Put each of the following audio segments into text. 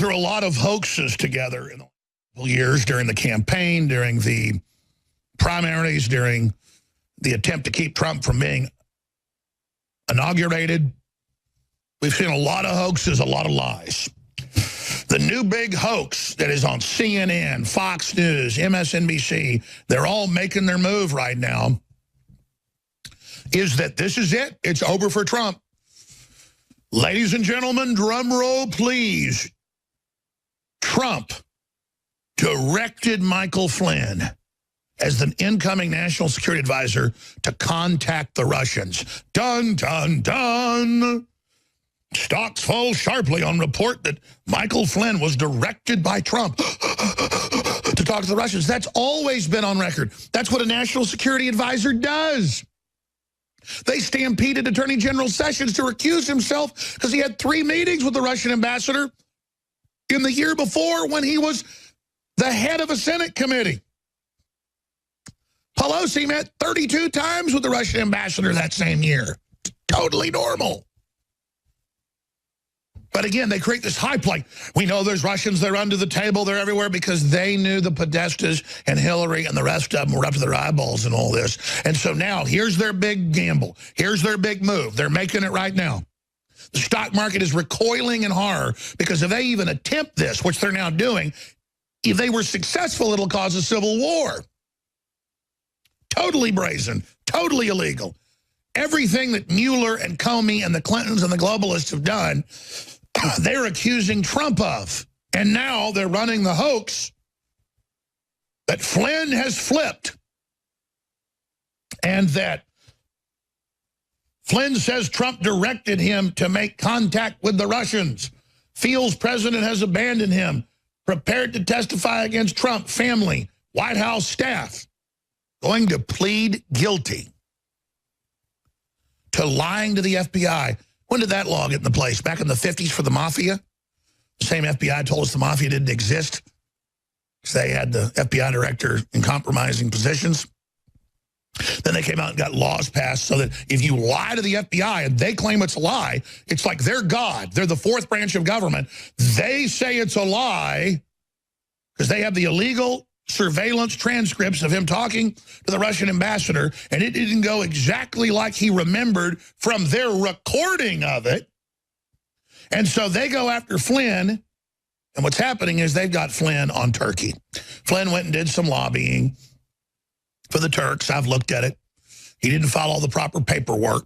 through a lot of hoaxes together in the years, during the campaign, during the primaries, during the attempt to keep Trump from being inaugurated. We've seen a lot of hoaxes, a lot of lies. The new big hoax that is on CNN, Fox News, MSNBC, they're all making their move right now, is that this is it. It's over for Trump. Ladies and gentlemen, drum roll, please. Trump directed Michael Flynn as the incoming national security advisor to contact the Russians. Dun, dun, dun. Stocks fall sharply on report that Michael Flynn was directed by Trump to talk to the Russians. That's always been on record. That's what a national security advisor does. They stampeded Attorney General Sessions to recuse himself because he had 3 meetings with the Russian ambassador in the year before when he was the head of a Senate committee. Pelosi met 32 times with the Russian ambassador that same year. Totally normal. But again, they create this hype like, we know there's Russians, they're under the table, they're everywhere, because they knew the Podestas and Hillary and the rest of them were up to their eyeballs in all this. And so now, here's their big gamble. Here's their big move. They're making it right now. The stock market is recoiling in horror because if they even attempt this, which they're now doing, if they were successful, it'll cause a civil war. Totally brazen, totally illegal. Everything that Mueller and Comey and the Clintons and the globalists have done, they're accusing Trump of. And now they're running the hoax that Flynn has flipped and that Flynn says Trump directed him to make contact with the Russians, feels president has abandoned him, prepared to testify against Trump, family, White House staff, going to plead guilty to lying to the FBI. When did that law get into place? Back in the 50s for the mafia? The same FBI told us the mafia didn't exist because they had the FBI director in compromising positions. Then they came out and got laws passed so that if you lie to the FBI and they claim it's a lie, it's like they're God. They're the 4th branch of government. They say it's a lie because they have the illegal surveillance transcripts of him talking to the Russian ambassador, and it didn't go exactly like he remembered from their recording of it. And so they go after Flynn, and what's happening is they've got Flynn on Turkey. Flynn went and did some lobbying for the Turks. I've looked at it. He didn't follow the proper paperwork,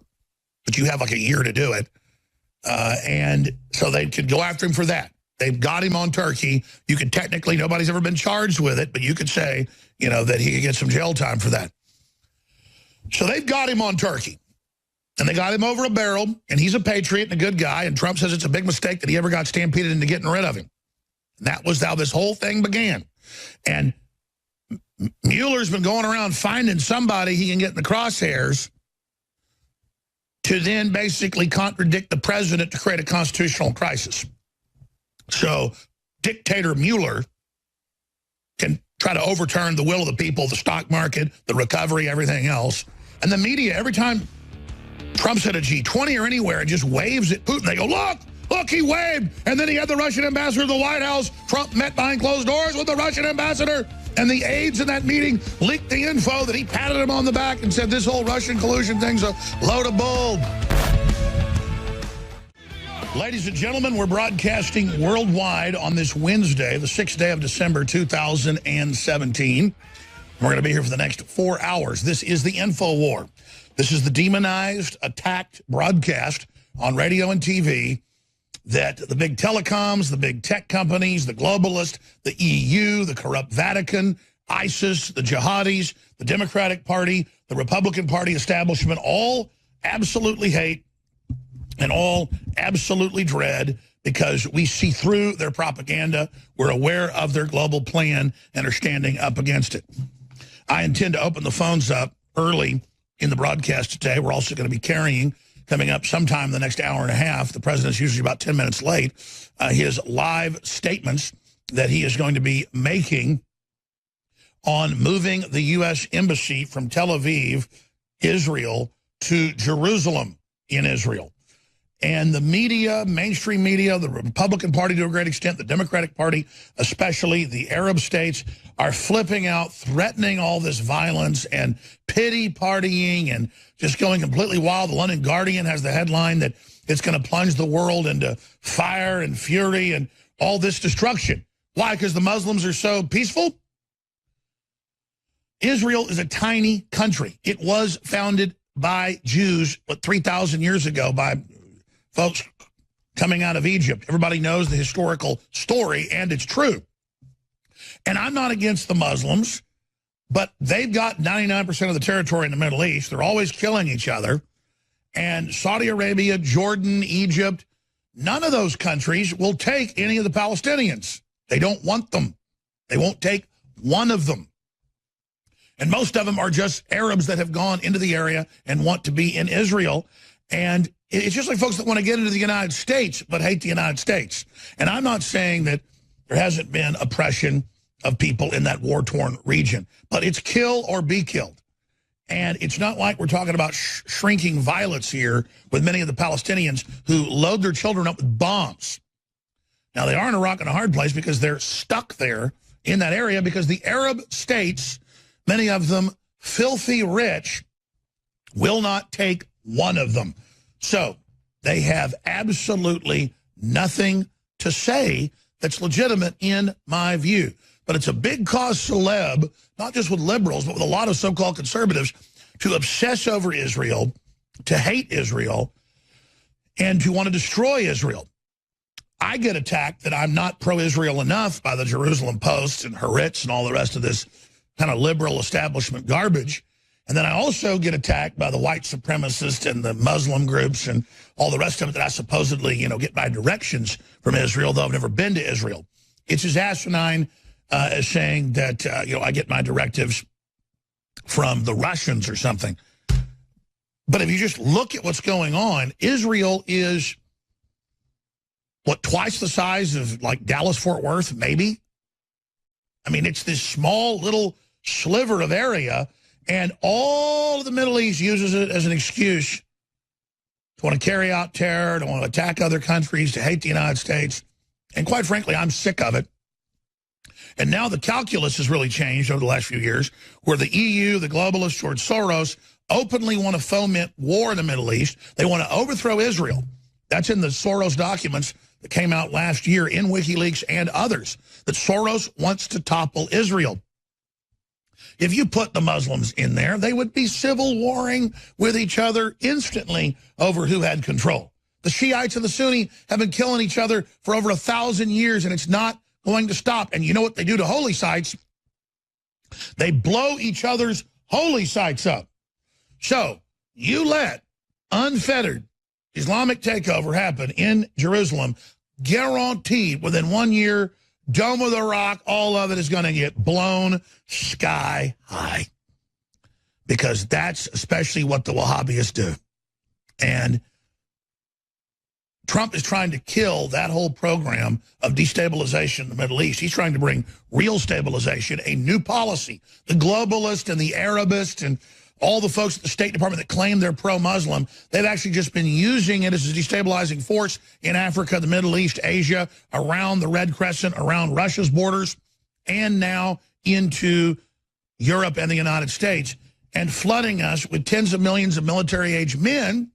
but you have like a year to do it. And so they could go after him for that. They've got him on Turkey. You could technically, nobody's ever been charged with it, but you could say, you know, that he could get some jail time for that. So they've got him on Turkey. And they got him over a barrel, and he's a patriot and a good guy, and Trump says it's a big mistake that he ever got stampeded into getting rid of him. And that was how this whole thing began. And Mueller's been going around finding somebody he can get in the crosshairs to then basically contradict the president to create a constitutional crisis. So dictator Mueller can try to overturn the will of the people, the stock market, the recovery, everything else. And the media, every time Trump's at a G20 or anywhere and just waves at Putin, they go, look, he waved. And then he had the Russian ambassador to the White House. Trump met behind closed doors with the Russian ambassador. And the aides in that meeting leaked the info that he patted him on the back and said this whole Russian collusion thing's a load of bull. Ladies and gentlemen, we're broadcasting worldwide on this Wednesday, the 6th day of December, 2017. We're going to be here for the next 4 hours. This is the InfoWar. This is the demonized, attacked broadcast on radio and TV that the big telecoms, the big tech companies, the globalists, the EU, the corrupt Vatican, ISIS, the jihadis, the Democratic Party, the Republican Party establishment all absolutely hate and all absolutely dread because we see through their propaganda. We're aware of their global plan and are standing up against it. I intend to open the phones up early in the broadcast today. We're also going to be carrying, coming up sometime in the next hour and a half, the president's usually about 10 minutes late, his live statements that he is going to be making on moving the U.S. embassy from Tel Aviv, Israel, to Jerusalem in Israel. And the media, mainstream media, the Republican Party to a great extent, the Democratic Party, especially the Arab states, are flipping out, threatening all this violence and pity partying and just going completely wild. The London Guardian has the headline that it's going to plunge the world into fire and fury and all this destruction. Why? Because the Muslims are so peaceful? Israel is a tiny country. It was founded by Jews, 3,000 years ago, by folks coming out of Egypt. Everybody knows the historical story, and it's true. And I'm not against the Muslims, but they've got 99% of the territory in the Middle East. They're always killing each other. And Saudi Arabia, Jordan, Egypt, none of those countries will take any of the Palestinians. They don't want them. They won't take one of them. And most of them are just Arabs that have gone into the area and want to be in Israel. And it's just like folks that want to get into the United States but hate the United States. And I'm not saying that there hasn't been oppression of people in that war-torn region, but it's kill or be killed. And it's not like we're talking about shrinking violence here with many of the Palestinians who load their children up with bombs. Now, they are in a rock and a hard place because they're stuck there in that area because the Arab states, many of them filthy rich, will not take one of them. So they have absolutely nothing to say that's legitimate in my view. But it's a big cause celeb, not just with liberals, but with a lot of so-called conservatives, to obsess over Israel, to hate Israel, and to want to destroy Israel. I get attacked that I'm not pro-Israel enough by the Jerusalem Post and Haaretz and all the rest of this kind of liberal establishment garbage. And then I also get attacked by the white supremacists and the Muslim groups and all the rest of it that I supposedly, get my directions from Israel, though I've never been to Israel. It's as asinine as saying that, I get my directives from the Russians or something. But if you just look at what's going on, Israel is, twice the size of, like, Dallas-Fort Worth, maybe? I mean, it's this small little sliver of area, and all of the Middle East uses it as an excuse to want to carry out terror, to want to attack other countries, to hate the United States. And quite frankly, I'm sick of it. And now the calculus has really changed over the last few years, where the EU, the globalists, George Soros, openly want to foment war in the Middle East. They want to overthrow Israel. That's in the Soros documents that came out last year in WikiLeaks and others, that Soros wants to topple Israel. If you put the Muslims in there, they would be civil warring with each other instantly over who had control. The Shiites and the Sunni have been killing each other for over 1,000 years, and it's not going to stop. And you know what they do to holy sites? They blow each other's holy sites up. So you let unfettered Islamic takeover happen in Jerusalem, guaranteed within 1 year, Dome of the Rock, all of it is going to get blown sky high. Because that's especially what the Wahhabists do. And Trump is trying to kill that whole program of destabilization in the Middle East. He's trying to bring real stabilization, a new policy. The globalists and the Arabists and all the folks at the State Department that claim they're pro-Muslim, they've actually just been using it as a destabilizing force in Africa, the Middle East, Asia, around the Red Crescent, around Russia's borders, and now into Europe and the United States, and flooding us with tens of millions of military-age men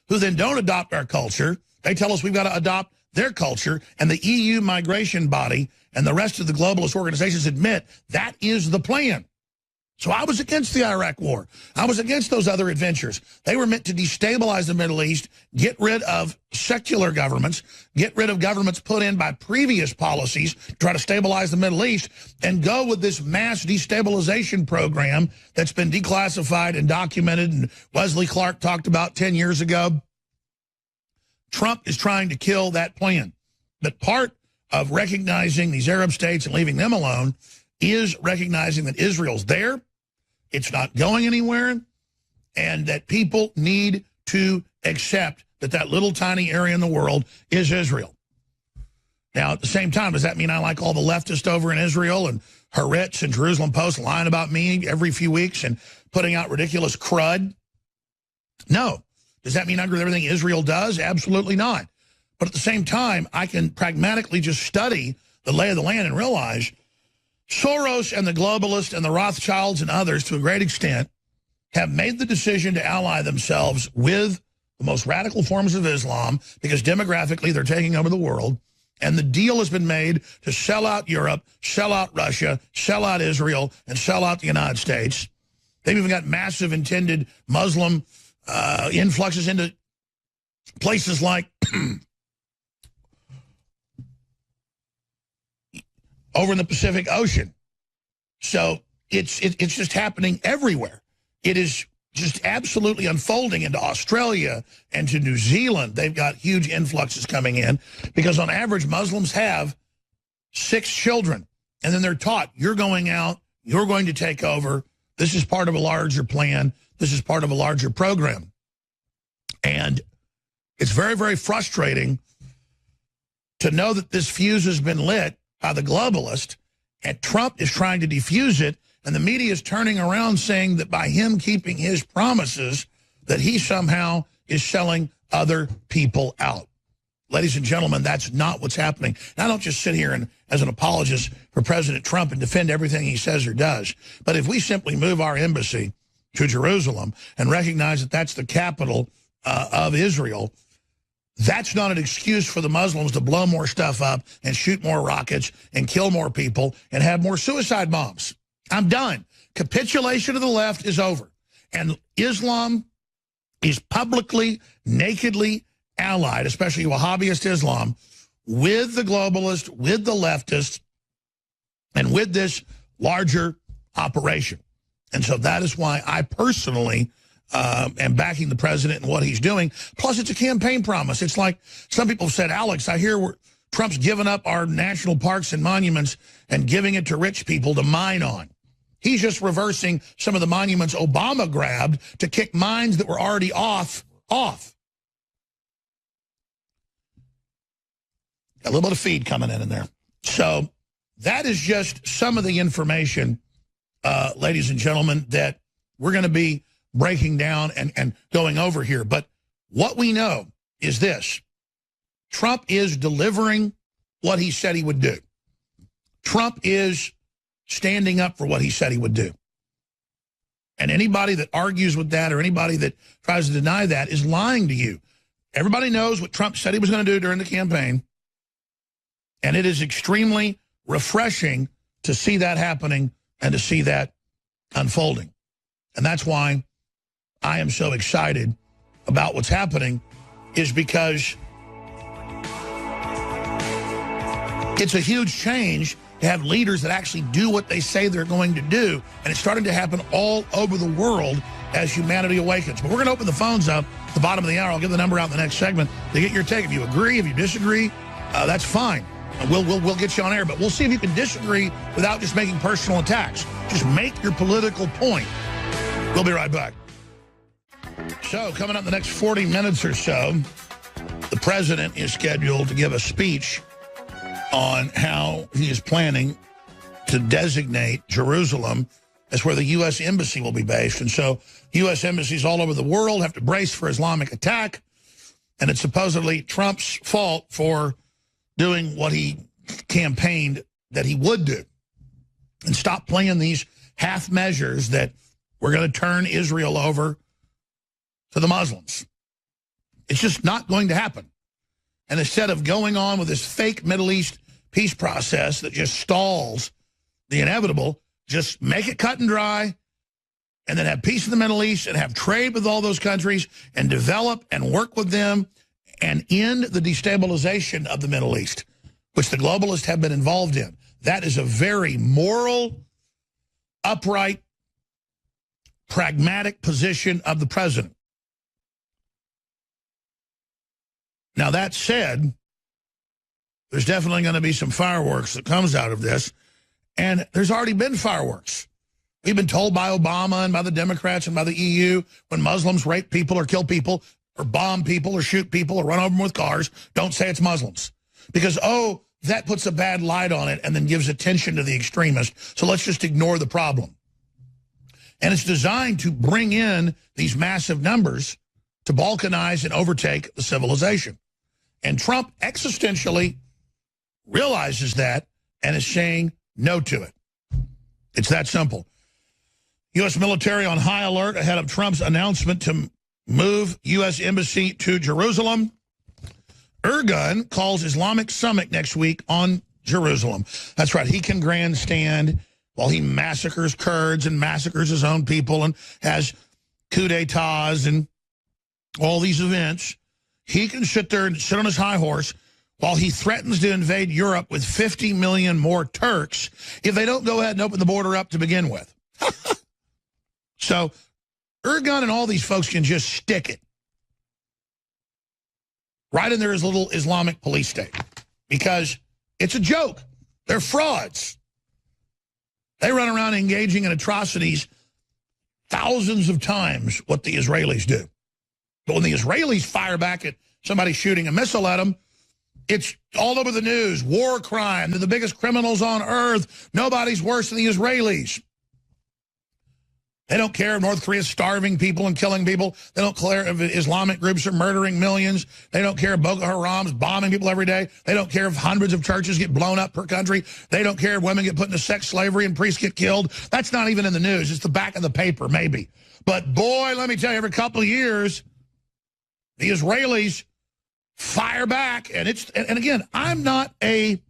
who then don't adopt our culture. They tell us we've got to adopt their culture, and the EU migration body and the rest of the globalist organizations admit that is the plan. So I was against the Iraq war. I was against those other adventures. They were meant to destabilize the Middle East, get rid of secular governments, get rid of governments put in by previous policies to try to stabilize the Middle East, and go with this mass destabilization program that's been declassified and documented, and Wesley Clark talked about 10 years ago. Trump is trying to kill that plan. But part of recognizing these Arab states and leaving them alone is recognizing that Israel's there. It's not going anywhere, and that people need to accept that that little tiny area in the world is Israel. Now, at the same time, does that mean I like all the leftists over in Israel and Haaretz and Jerusalem Post lying about me every few weeks and putting out ridiculous crud? No. Does that mean I agree with everything Israel does? Absolutely not. But at the same time, I can pragmatically just study the lay of the land and realize Soros and the globalists and the Rothschilds and others, to a great extent, have made the decision to ally themselves with the most radical forms of Islam because demographically they're taking over the world. And the deal has been made to sell out Europe, sell out Russia, sell out Israel, and sell out the United States. They've even got massive intended Muslim influxes into places like over in the Pacific Ocean. So it's just happening everywhere. It is just absolutely unfolding into Australia and to New Zealand. They've got huge influxes coming in because on average, Muslims have 6 children. And then they're taught, you're going out, you're going to take over. This is part of a larger plan. This is part of a larger program. And it's very, very frustrating to know that this fuse has been lit by the globalist, and Trump is trying to defuse it, and the media is turning around saying that by him keeping his promises, that he somehow is selling other people out. Ladies and gentlemen, that's not what's happening. And I don't just sit here and as an apologist for President Trump and defend everything he says or does. But if we simply move our embassy to Jerusalem and recognize that that's the capital of Israel, that's not an excuse for the Muslims to blow more stuff up and shoot more rockets and kill more people and have more suicide bombs. I'm done. Capitulation of the left is over. And Islam is publicly, nakedly allied, especially Wahhabist Islam, with the globalists, with the leftists, and with this larger operation. And so that is why I personally am backing the president and what he's doing. Plus, it's a campaign promise. It's like some people have said, Alex, I hear Trump's giving up our national parks and monuments and giving it to rich people to mine on. He's just reversing some of the monuments Obama grabbed to kick mines that were already off. Got a little bit of feed coming in there. So that is just some of the information, ladies and gentlemen, that we're going to be breaking down and going over here. But what we know is this. Trump is delivering what he said he would do. Trump is standing up for what he said he would do. And anybody that argues with that or anybody that tries to deny that is lying to you. Everybody knows what Trump said he was going to do during the campaign. And it is extremely refreshing to see that happening and to see that unfolding. And that's why I am so excited about what's happening, is because it's a huge change to have leaders that actually do what they say they're going to do. And it's starting to happen all over the world as humanity awakens. But we're going to open the phones up at the bottom of the hour. I'll give the number out in the next segment to get your take. If you agree, if you disagree, that's fine. We'll get you on air. But we'll see if you can disagree without just making personal attacks. Just make your political point. We'll be right back. So coming up in the next 40 minutes or so, the president is scheduled to give a speech on how he is planning to designate Jerusalem as where the U.S. Embassy will be based. And so U.S. embassies all over the world have to brace for Islamic attack. And it's supposedly Trump's fault for doing what he campaigned that he would do. And stop playing these half measures that we're going to turn Israel over to the Muslims. It's just not going to happen. And instead of going on with this fake Middle East peace process that just stalls the inevitable, just make it cut and dry and then have peace in the Middle East and have trade with all those countries and develop and work with them and end the destabilization of the Middle East, which the globalists have been involved in. That is a very moral, upright, pragmatic position of the president. Now, that said, there's definitely going to be some fireworks that comes out of this, and there's already been fireworks. We've been told by Obama and by the Democrats and by the EU, when Muslims rape people or kill people or bomb people or shoot people or run over them with cars, don't say it's Muslims. Because, oh, that puts a bad light on it and then gives attention to the extremists, so let's just ignore the problem. And it's designed to bring in these massive numbers to balkanize and overtake the civilization. And Trump existentially realizes that and is saying no to it. It's that simple. U.S. military on high alert ahead of Trump's announcement to move U.S. embassy to Jerusalem. Erdogan calls Islamic summit next week on Jerusalem. That's right. He can grandstand while he massacres Kurds and massacres his own people and has coup d'etats and all these events. He can sit there and sit on his high horse while he threatens to invade Europe with 50 million more Turks if they don't go ahead and open the border up to begin with. So Erdogan and all these folks can just stick it right in their little Islamic police state because it's a joke. They're frauds. They run around engaging in atrocities thousands of times what the Israelis do. But when the Israelis fire back at somebody shooting a missile at them, it's all over the news. War crime. They're the biggest criminals on earth. Nobody's worse than the Israelis. They don't care if North Korea's starving people and killing people. They don't care if Islamic groups are murdering millions. They don't care if Boko Haram's bombing people every day. They don't care if hundreds of churches get blown up per country. They don't care if women get put into sex slavery and priests get killed. That's not even in the news. It's the back of the paper, maybe. But boy, let me tell you, every couple of years, the Israelis fire back. And again, I'm not a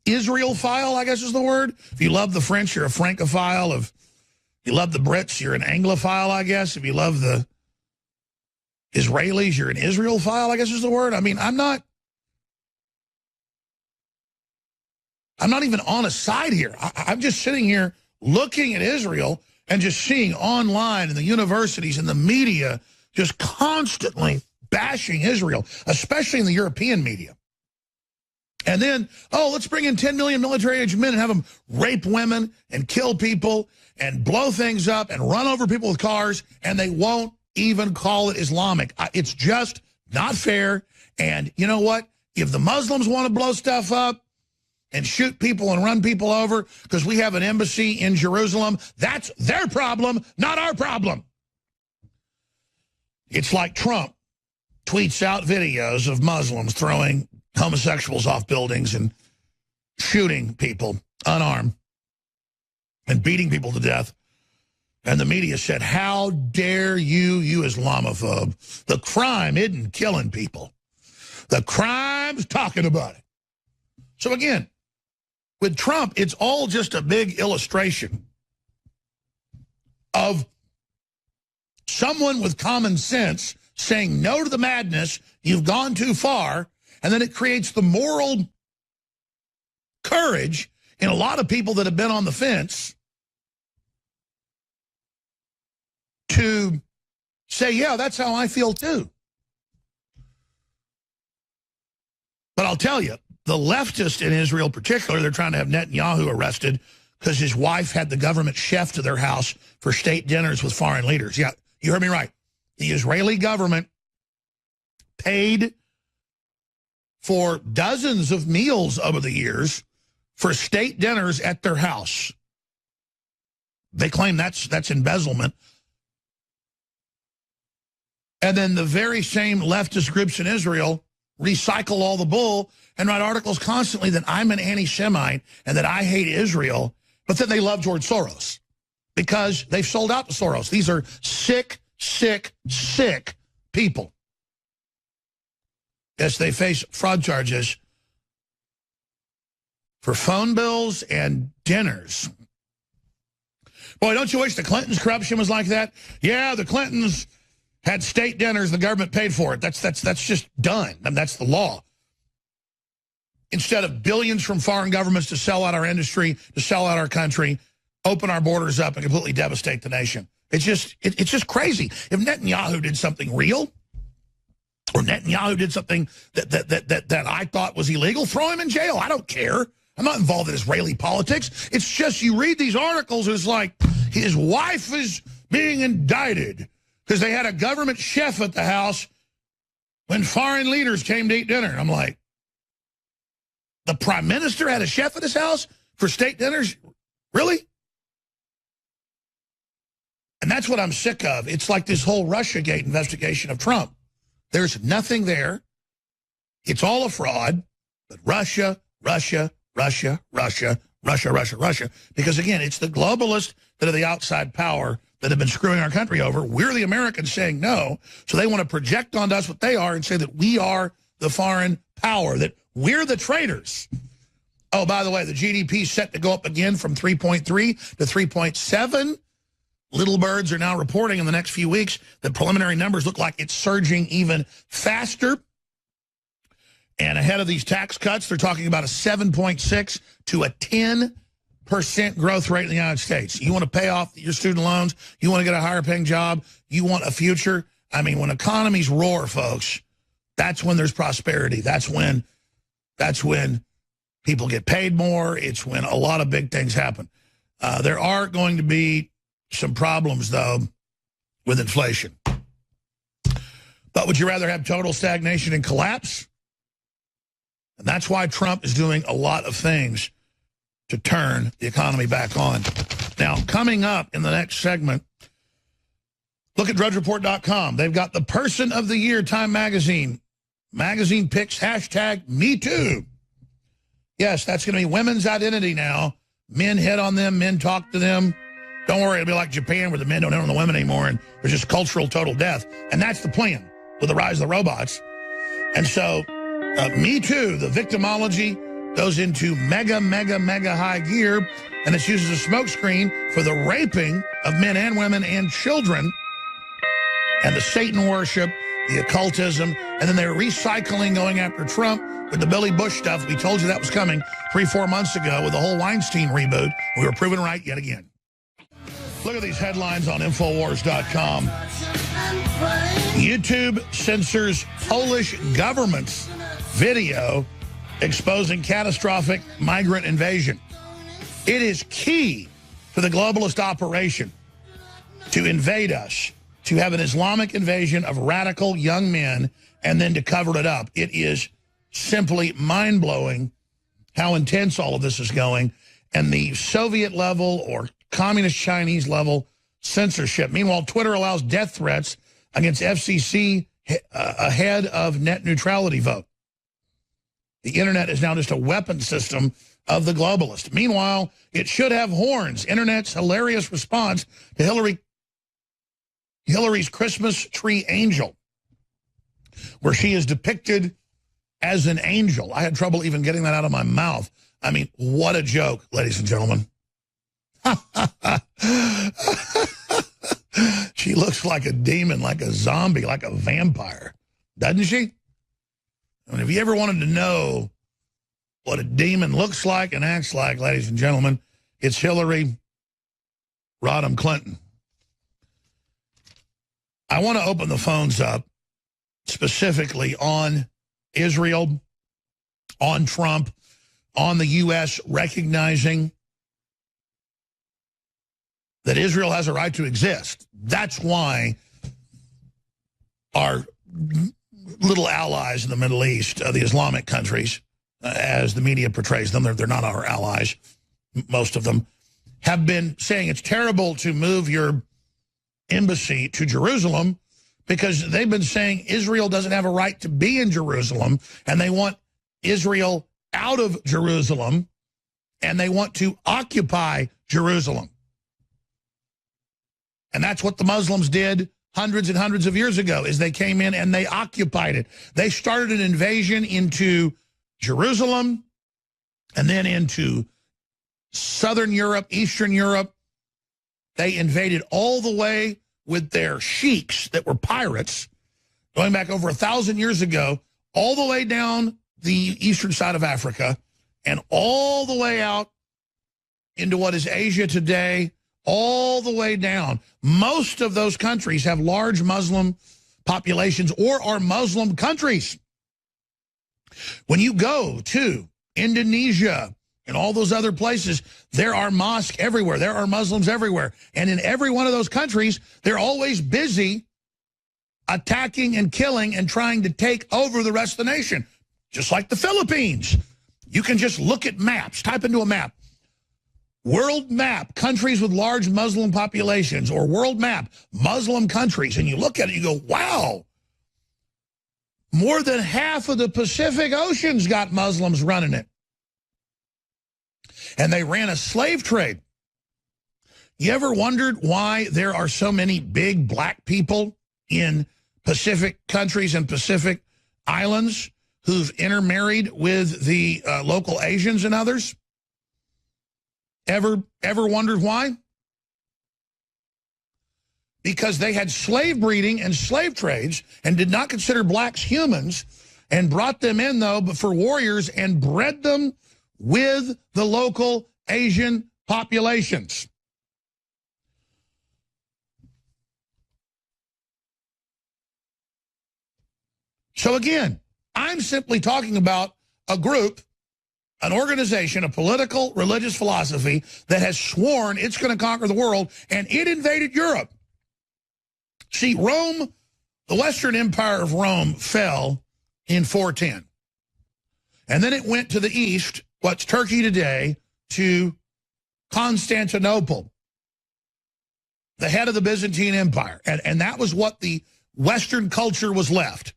Israel-phile, I guess is the word. If you love the French, you're a Francophile. If you love the Brits, you're an Anglophile, I guess. If you love the Israelis, you're an Israel-phile, I guess is the word. I mean, I'm not even on a side here. I'm just sitting here looking at Israel and just seeing online in the universities and the media just constantly bashing Israel, especially in the European media. And then, oh, let's bring in 10 million military-aged men and have them rape women and kill people and blow things up and run over people with cars, and they won't even call it Islamic. It's just not fair. And you know what? If the Muslims want to blow stuff up and shoot people and run people over because we have an embassy in Jerusalem, that's their problem, not our problem. It's like Trump tweets out videos of Muslims throwing homosexuals off buildings and shooting people unarmed and beating people to death. And the media said, how dare you, you Islamophobe? The crime isn't killing people. The crime's talking about it. So again, with Trump, it's all just a big illustration of someone with common sense saying no to the madness, you've gone too far, and then it creates the moral courage in a lot of people that have been on the fence to say, yeah, that's how I feel too. But I'll tell you, the leftists in Israel particularly, they're trying to have Netanyahu arrested because his wife had the government chef to their house for state dinners with foreign leaders. Yeah, you heard me right. The Israeli government paid for dozens of meals over the years for state dinners at their house. They claim that's embezzlement. And then the very same leftist groups in Israel recycle all the bull and write articles constantly that I'm an anti-Semite and that I hate Israel, but then they love George Soros because they've sold out to Soros. These are sick, sick, sick people. Yes, they face fraud charges for phone bills and dinners. Boy, don't you wish the Clintons' corruption was like that? Yeah, the Clintons had state dinners, the government paid for it. That's just done. I mean, that's the law. Instead of billions from foreign governments to sell out our industry, to sell out our country, open our borders up and completely devastate the nation. It's just crazy. If Netanyahu did something real, or Netanyahu did something that I thought was illegal, throw him in jail. I don't care. I'm not involved in Israeli politics. It's just you read these articles, it's like his wife is being indicted because they had a government chef at the house when foreign leaders came to eat dinner. And I'm like, the prime minister had a chef at his house for state dinners? Really? And that's what I'm sick of. It's like this whole Russiagate investigation of Trump. There's nothing there. It's all a fraud. But Russia, Russia, Russia, Russia, Russia, Russia, Russia. Because, again, it's the globalists that are the outside power that have been screwing our country over. We're the Americans saying no. So they want to project onto us what they are and say that we are the foreign power, that we're the traitors. Oh, by the way, the GDP is set to go up again from 3.3 to 3.7. Little birds are now reporting in the next few weeks that preliminary numbers look like it's surging even faster. And ahead of these tax cuts, they're talking about a 7.6 to a 10% growth rate in the United States. You want to pay off your student loans. You want to get a higher paying job. You want a future. I mean, when economies roar, folks, that's when there's prosperity. That's when people get paid more. It's when a lot of big things happen. There are going to be some problems, though, with inflation. But would you rather have total stagnation and collapse? And that's why Trump is doing a lot of things to turn the economy back on. Now, coming up in the next segment, look at drudgereport.com. They've got the Person of the Year, Time Magazine. Magazine picks hashtag MeToo. Yes, that's going to be women's identity now. Men hit on them. Men talk to them. Don't worry, it'll be like Japan where the men don't hit on the women anymore and there's just cultural total death. And that's the plan with the rise of the robots. And so Me Too, the victimology, goes into mega high gear, and it uses a smokescreen for the raping of men and women and children, and the Satan worship, the occultism, and then they're recycling, going after Trump with the Billy Bush stuff. We told you that was coming 3-4 months ago with the whole Weinstein reboot. We were proven right yet again. Look at these headlines on INFOWARS.com. YouTube censors Polish government's video exposing catastrophic migrant invasion. It is key to the globalist operation to invade us, to have an Islamic invasion of radical young men, and then to cover it up. It is simply mind-blowing how intense all of this is going, and the Soviet level or communist Chinese level censorship. Meanwhile, Twitter allows death threats against FCC ahead of net neutrality vote. The internet is now just a weapon system of the globalist. Meanwhile, it should have horns. Internet's hilarious response to Hillary's Christmas tree angel, where she is depicted as an angel. I had trouble even getting that out of my mouth. I mean, what a joke, ladies and gentlemen. She looks like a demon, like a zombie, like a vampire, doesn't she? I mean, if you ever wanted to know what a demon looks like and acts like, ladies and gentlemen, it's Hillary Rodham Clinton. I want to open the phones up specifically on Israel, on Trump, on the U.S. recognizing that Israel has a right to exist. That's why our little allies in the Middle East, the Islamic countries, as the media portrays them, they're not our allies, most of them, have been saying it's terrible to move your embassy to Jerusalem because they've been saying Israel doesn't have a right to be in Jerusalem, and they want Israel out of Jerusalem, and they want to occupy Jerusalem. And that's what the Muslims did hundreds and hundreds of years ago, is they came in and they occupied it. They started an invasion into Jerusalem and then into Southern Europe, Eastern Europe. They invaded all the way with their sheiks that were pirates, going back over 1,000 years ago, all the way down the eastern side of Africa and all the way out into what is Asia today, all the way down. Most of those countries have large Muslim populations or are Muslim countries. When you go to Indonesia and all those other places, there are mosques everywhere. There are Muslims everywhere. And in every one of those countries, they're always busy attacking and killing and trying to take over the rest of the nation. Just like the Philippines. You can just look at maps, type into a map. world map, countries with large Muslim populations, or world map, Muslim countries, and you look at it, you go, wow, more than half of the Pacific Ocean's got Muslims running it. And they ran a slave trade. You ever wondered why there are so many big black people in Pacific countries and Pacific islands who've intermarried with the local Asians and others? Ever wondered why? Because they had slave breeding and slave trades and did not consider blacks humans, and brought them in, though, but for warriors, and bred them with the local Asian populations. So again, I'm simply talking about a group, an organization, a political, religious philosophy that has sworn it's going to conquer the world, and it invaded Europe. See, Rome, the Western Empire of Rome, fell in 410. And then it went to the east, what's Turkey today, to Constantinople, the head of the Byzantine Empire. And that was what the Western culture was left.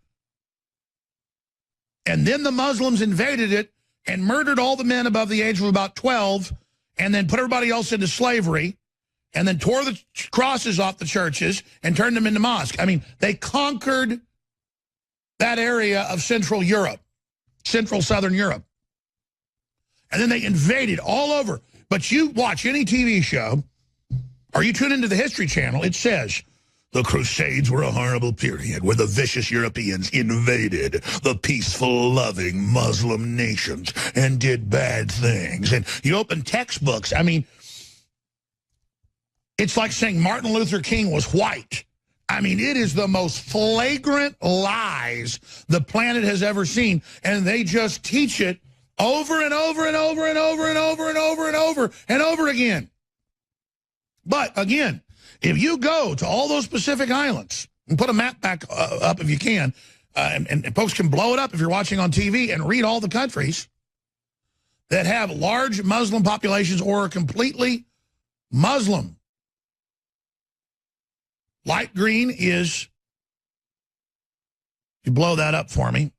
And then the Muslims invaded it and murdered all the men above the age of about 12, and then put everybody else into slavery, and then tore the crosses off the churches and turned them into mosques. I mean, they conquered that area of Central Europe, Central Southern Europe. And then they invaded all over. But you watch any TV show, or you tune into the History Channel, it says, the Crusades were a horrible period where the vicious Europeans invaded the peaceful, loving Muslim nations and did bad things. And you open textbooks, I mean, it's like saying Martin Luther King was white. I mean, it is the most flagrant lies the planet has ever seen. And they just teach it over and over and over and over and over and over and over and over again. But again, if you go to all those Pacific islands, and put a map back up if you can, and folks can blow it up if you're watching on TV, and read all the countries that have large Muslim populations or are completely Muslim. Light green is, you blow that up for me.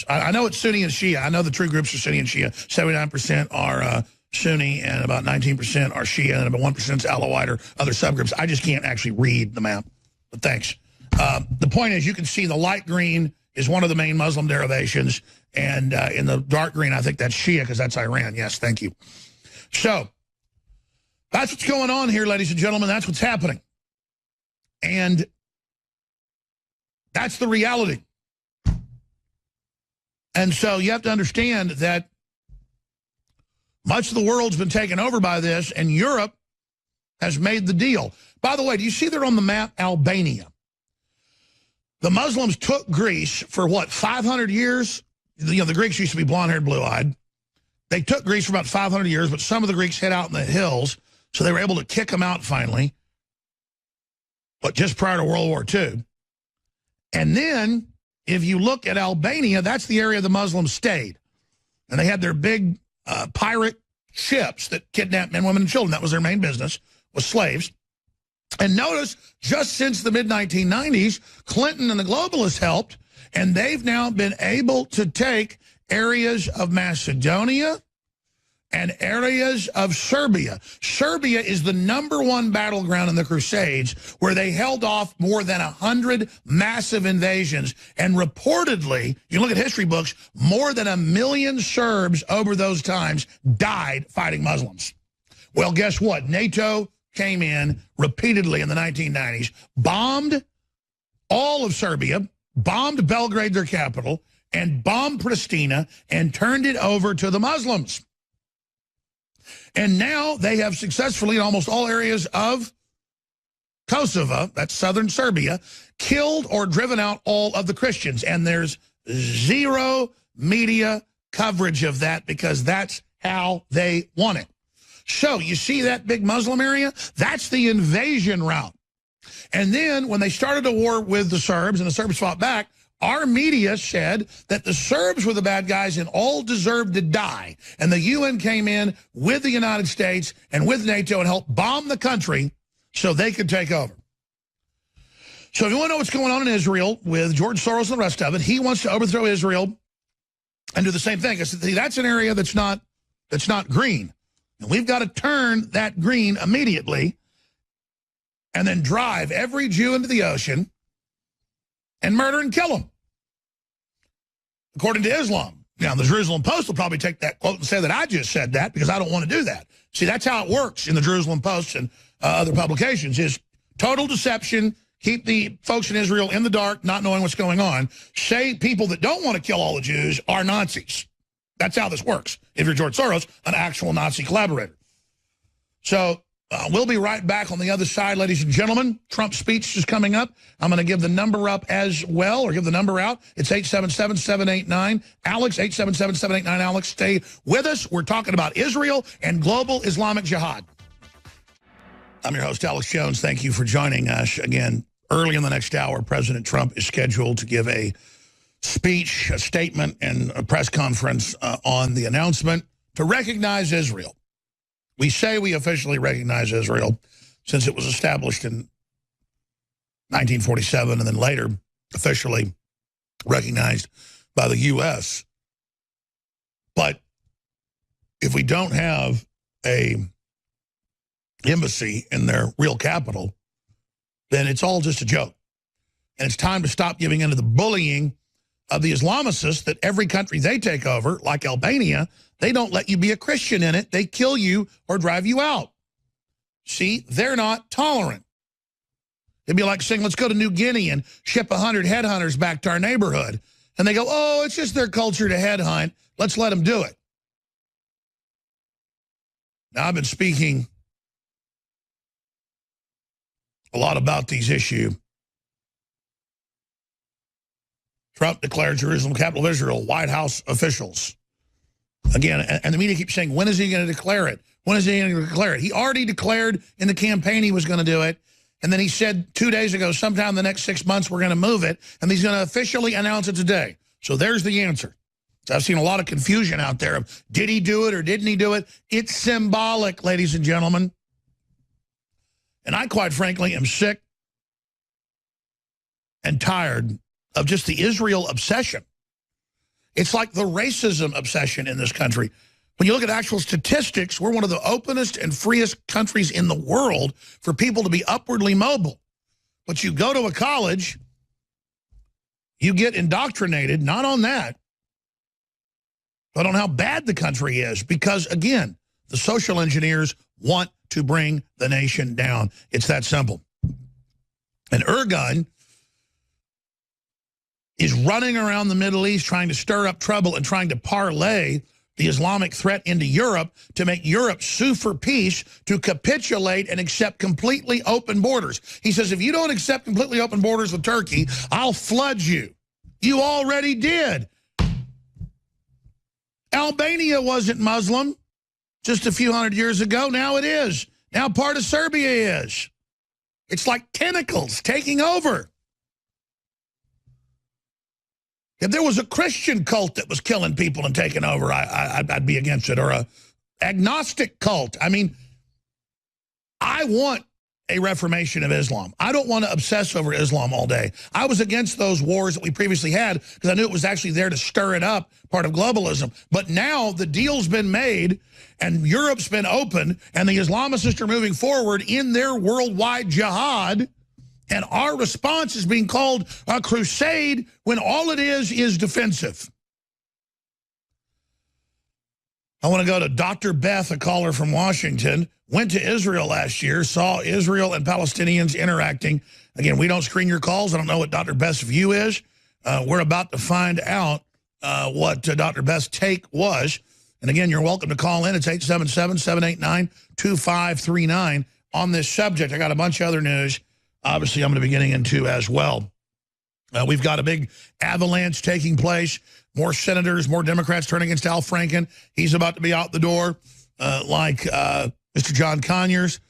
I know it's Sunni and Shia. I know the true groups are Sunni and Shia. 79% are Sunni, and about 19% are Shia, and about 1% is Alawite or other subgroups. I just can't actually read the map, but thanks. The point is, you can see the light green is one of the main Muslim derivations, and in the dark green, I think that's Shia, because that's Iran. Yes, thank you. So that's what's going on here, ladies and gentlemen. That's what's happening. And that's the reality. And so you have to understand that much of the world's been taken over by this, and Europe has made the deal. By the way, do you see there on the map, Albania? The Muslims took Greece for, what, 500 years? You know, the Greeks used to be blonde-haired, blue-eyed. They took Greece for about 500 years, but some of the Greeks hid out in the hills, so they were able to kick them out finally, but just prior to World War II. And then, if you look at Albania, that's the area the Muslims stayed. And they had their big pirate ships that kidnapped men, women, and children. That was their main business, was slaves. And notice, just since the mid-1990s, Clinton and the globalists helped, and they've now been able to take areas of Macedonia and areas of Serbia. Serbia is the #1 battleground in the Crusades, where they held off more than 100 massive invasions. And reportedly, you look at history books, more than 1 million Serbs over those times died fighting Muslims. Well, guess what? NATO came in repeatedly in the 1990s, bombed all of Serbia, bombed Belgrade, their capital, and bombed Pristina, and turned it over to the Muslims. And now they have successfully, in almost all areas of Kosovo, that's southern Serbia, killed or driven out all of the Christians. And there's zero media coverage of that, because that's how they want it. So you see that big Muslim area? That's the invasion route. And then when they started a war with the Serbs, and the Serbs fought back, Our media said that the Serbs were the bad guys and all deserved to die. And the UN came in with the United States and with NATO and helped bomb the country so they could take over. So if you want to know what's going on in Israel with George Soros and the rest of it, he wants to overthrow Israel and do the same thing. I said, that's an area that's not green. And we've got to turn that green immediately and then drive every Jew into the ocean and murder and kill them, according to Islam. Now, the Jerusalem Post will probably take that quote and say that I just said that because I don't want to do that. See, that's how it works in the Jerusalem Post and other publications, is total deception, keep the folks in Israel in the dark, not knowing what's going on, say people that don't want to kill all the Jews are Nazis. That's how this works, if you're George Soros, an actual Nazi collaborator. So we'll be right back on the other side, ladies and gentlemen. Trump's speech is coming up. I'm going to give the number up as well, or give the number out. It's 877-789-ALEX, 877-789-ALEX. Stay with us. We're talking about Israel and global Islamic jihad. I'm your host, Alex Jones. Thank you for joining us. Again, early in the next hour, President Trump is scheduled to give a speech, a statement, and a press conference on the announcement to recognize Israel. We say we officially recognize Israel since it was established in 1947 and then later officially recognized by the U.S. But if we don't have a embassy in their real capital, then it's all just a joke. And it's time to stop giving in to the bullying of the Islamicists that every country they take over, like Albania, they don't let you be a Christian in it. They kill you or drive you out. See, they're not tolerant. It'd be like saying, let's go to New Guinea and ship 100 headhunters back to our neighborhood. And they go, oh, it's just their culture to headhunt. Let's let them do it. Now, I've been speaking a lot about these issues. Trump declared Jerusalem capital of Israel, White House officials. Again, and the media keeps saying, when is he going to declare it? When is he going to declare it? He already declared in the campaign he was going to do it. And then he said 2 days ago, sometime in the next 6 months, we're going to move it. And he's going to officially announce it today. So there's the answer. So I've seen a lot of confusion out there of, did he do it or didn't he do it? It's symbolic, ladies and gentlemen. And I, quite frankly, am sick and tired of just the Israel obsession. It's like the racism obsession in this country. When you look at actual statistics, we're one of the openest and freest countries in the world for people to be upwardly mobile. But you go to a college, you get indoctrinated, not on that, but on how bad the country is. Because, again, the social engineers want to bring the nation down. It's that simple. And Ergun is running around the Middle East trying to stir up trouble and trying to parlay the Islamic threat into Europe to make Europe sue for peace, to capitulate and accept completely open borders. He says, if you don't accept completely open borders with Turkey, I'll flood you. You already did. Albania wasn't Muslim just a few hundred years ago. Now it is. Now part of Serbia is. It's like tentacles taking over. If there was a Christian cult that was killing people and taking over, I'd be against it, or a agnostic cult. I mean, I want a reformation of Islam. I don't want to obsess over Islam all day. I was against those wars that we previously had because I knew it was actually there to stir it up, part of globalism. But now the deal's been made and Europe's been open and the Islamicists are moving forward in their worldwide jihad. And our response is being called a crusade when all it is defensive. I want to go to Dr. Beth, a caller from Washington. Went to Israel last year, saw Israel and Palestinians interacting. Again, we don't screen your calls. I don't know what Dr. Beth's view is. We're about to find out what Dr. Beth's take was. And again, you're welcome to call in. It's 877-789-2539 on this subject. I got a bunch of other news. Obviously, I'm going to be getting into as well. We've got a big avalanche taking place. More senators, more Democrats turning against Al Franken. He's about to be out the door like Mr. John Conyers.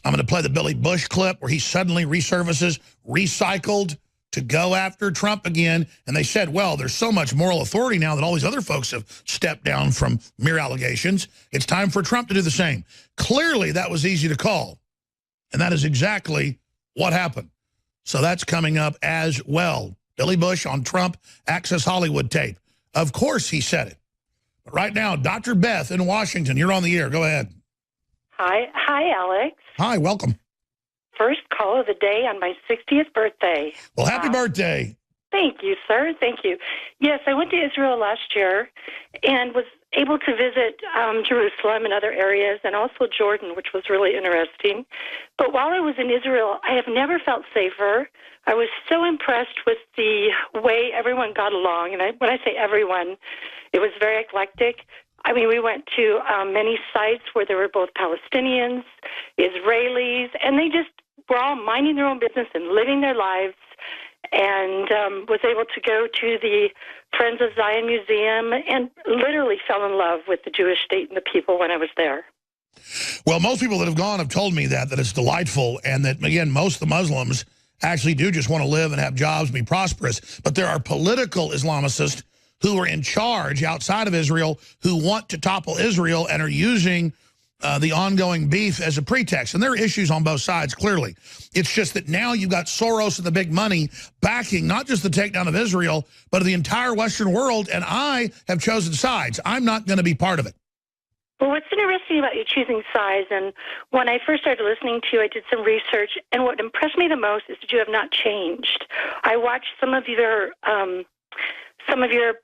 I'm going to play the Billy Bush clip where he suddenly resurfaces, recycled to go after Trump again. And they said, well, there's so much moral authority now that all these other folks have stepped down from mere allegations. It's time for Trump to do the same. Clearly, that was easy to call. And that is exactly what happened. So that's coming up as well. Billy Bush on Trump Access Hollywood tape. Of course he said it. But right now, Dr. Beth in Washington, you're on the air. Go ahead. Hi, Alex. Hi, welcome. First call of the day on my 60th birthday. Well, happy birthday. Thank you, sir. Thank you. Yes, I went to Israel last year and was able to visit Jerusalem and other areas, and also Jordan, which was really interesting. But while I was in Israel, I have never felt safer. I was so impressed with the way everyone got along. And when I say everyone, it was very eclectic. I mean, we went to many sites where there were both Palestinians, Israelis, and they just were all minding their own business and living their lives, and was able to go to the Friends of Zion Museum and literally fell in love with the Jewish state and the people when I was there. Well, most people that have gone have told me that it's delightful, and that, again, most of the Muslims actually do just want to live and have jobs and be prosperous. But there are political Islamicists who are in charge outside of Israel who want to topple Israel and are using the ongoing beef as a pretext. And there are issues on both sides, clearly. It's just that now you've got Soros and the big money backing not just the takedown of Israel, but of the entire Western world, and I have chosen sides. I'm not going to be part of it. Well, what's interesting about you choosing sides, and when I first started listening to you, I did some research, and what impressed me the most is that you have not changed. I watched some of your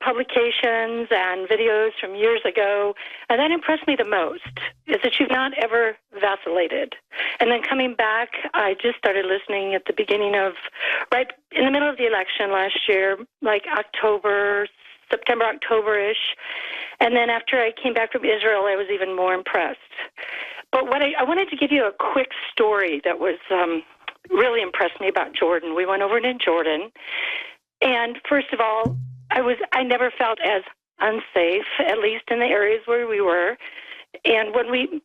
publications and videos from years ago, and that impressed me the most, is that you've not ever vacillated. And then coming back, I just started listening at the beginning of, right in the middle of the election last year, like September, October-ish. And then after I came back from Israel, I was even more impressed. But I wanted to give you a quick story that was really impressed me about Jordan. We went over to Jordan, and first of all, I never felt as unsafe, at least in the areas where we were. And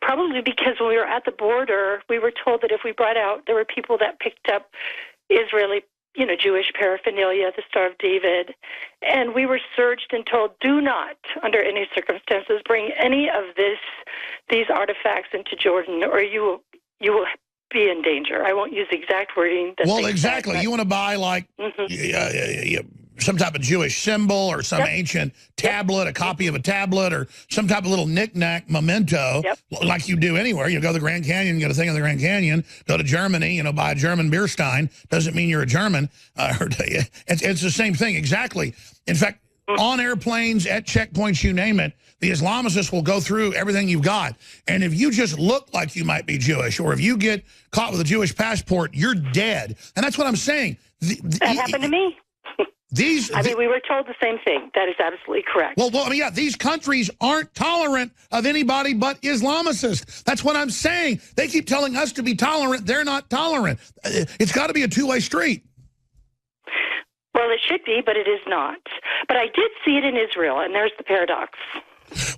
probably because when we were at the border, we were told that if we brought out, there were people that picked up Israeli, Jewish paraphernalia, the Star of David. And we were searched and told, do not, under any circumstances, bring any of these artifacts into Jordan, or you will be in danger. I won't use the exact wording. Well, exactly. But you want to buy, like, some type of Jewish symbol or some ancient tablet, a copy of a tablet, or some type of little knick-knack memento, like you do anywhere. You go to the Grand Canyon, get a thing of the Grand Canyon, go to Germany, buy a German beer stein. Doesn't mean you're a German. It's the same thing, exactly. In fact, on airplanes, at checkpoints, you name it, the Islamicists will go through everything you've got. And if you just look like you might be Jewish, or if you get caught with a Jewish passport, you're dead. And that's what I'm saying. That happened to me. We were told the same thing. That is absolutely correct. Well, these countries aren't tolerant of anybody but Islamicists. That's what I'm saying. They keep telling us to be tolerant. They're not tolerant. It's got to be a two-way street. Well, it should be, but it is not. But I did see it in Israel, and there's the paradox.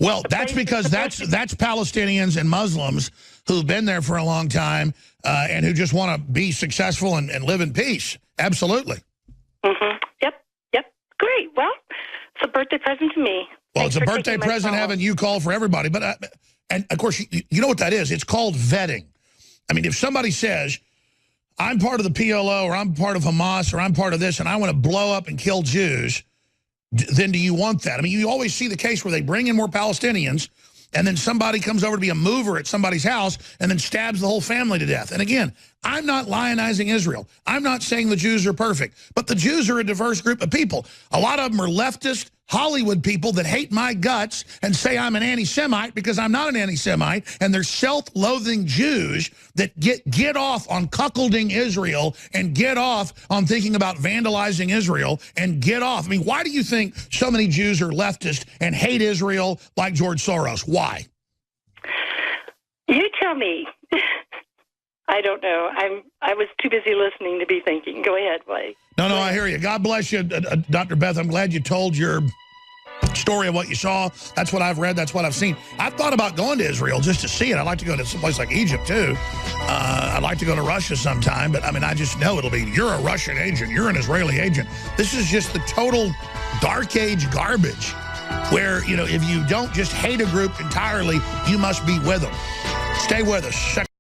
Well, that's because that's Palestinians and Muslims who've been there for a long time and who just want to be successful and live in peace. Absolutely. Mm-hmm. Yep. Great. Well, it's a birthday present to me. Well, it's a birthday present having you call for everybody. But and, of course, you know what that is. It's called vetting. I mean, if somebody says, I'm part of the PLO, or I'm part of Hamas, or I'm part of this, and I want to blow up and kill Jews, then do you want that? I mean, you always see the case where they bring in more Palestinians, and then somebody comes over to be a mover at somebody's house and then stabs the whole family to death. And again, I'm not lionizing Israel. I'm not saying the Jews are perfect, but the Jews are a diverse group of people. A lot of them are leftist Hollywood people that hate my guts and say I'm an anti-Semite because I'm not an anti-Semite, and they're self-loathing Jews that get off on cuckolding Israel and get off on thinking about vandalizing Israel and get off. I mean, why do you think so many Jews are leftist and hate Israel like George Soros? Why? You tell me. I don't know. I was too busy listening to be thinking. Go ahead, Blake. No, I hear you. God bless you, Dr. Beth. I'm glad you told your story of what you saw. That's what I've read. That's what I've seen. I've thought about going to Israel just to see it. I'd like to go to someplace like Egypt, too. I'd like to go to Russia sometime, but, I mean, I just know it'll be, you're a Russian agent, you're an Israeli agent. This is just the total dark age garbage where, you know, if you don't just hate a group entirely, you must be with them. Stay with us.